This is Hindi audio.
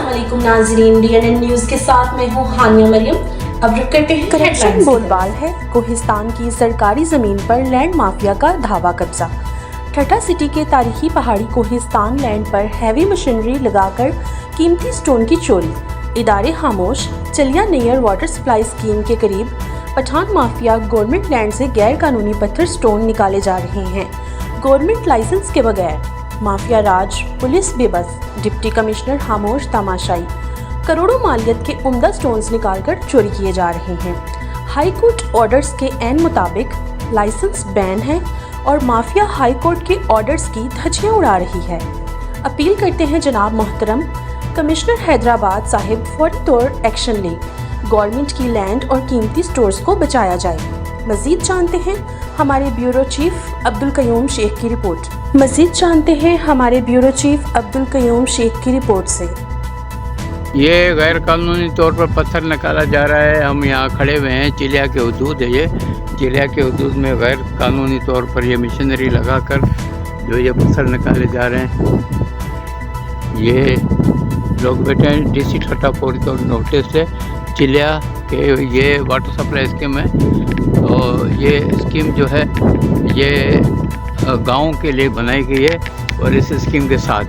अस्सलामुअलैकुम नाज़रीन, DNN न्यूज़ के साथ मैं हूँ हानिया मरियम। अब रुक करते हैं करप्शन बोलबाल है। कोहिस्तान की सरकारी जमीन पर लैंड माफिया का धावा कब्जा। ठट्टा सिटी के तारीखी पहाड़ी कोहिस्तान लैंड पर हैवी मशीनरी लगाकर कीमती स्टोन की चोरी। इदारे खामोश। चलिया नैयर वाटर सप्लाई स्कीम के करीब पठान माफिया गवर्नमेंट लैंड से गैर कानूनी पत्थर स्टोन निकाले जा रहे हैं, गवर्नमेंट लाइसेंस के बगैर। माफिया राज, पुलिस बेबस, डिप्टी कमिश्नर खामोश तमाशाई। करोड़ों मालियत के उम्दा स्टोन्स निकालकर चोरी किए जा रहे हैं। हाई कोर्ट ऑर्डर्स के एन मुताबिक लाइसेंस बैन है और माफिया हाई कोर्ट के ऑर्डर्स की धज्जियां उड़ा रही है। अपील करते हैं जनाब मोहतरम कमिश्नर हैदराबाद साहिब फौरी तौर एक्शन ले, गवर्नमेंट की लैंड और कीमती स्टोर्स को बचाया जाए। मजीद जानते हैं हमारे ब्यूरो चीफ अब्दुल कयूम शेख की रिपोर्ट। की रिपोर्ट से ये गैर कानूनी तौर पर पत्थर निकाला जा रहा है। हम यहाँ खड़े हुए हैं, चिलिया के हदूद है। ये चिलिया के हदूद में गैर कानूनी तौर पर ये मशीनरी लगाकर जो ये पत्थर निकाले जा रहे हैं। ये लोग बैठे हैं। DC ठट्टा फौरी तौर नोटिस है। चिलिया के ये वाटर सप्लाई स्कीम है। तो ये स्कीम जो है ये गाँव के लिए बनाई गई है और इस स्कीम के साथ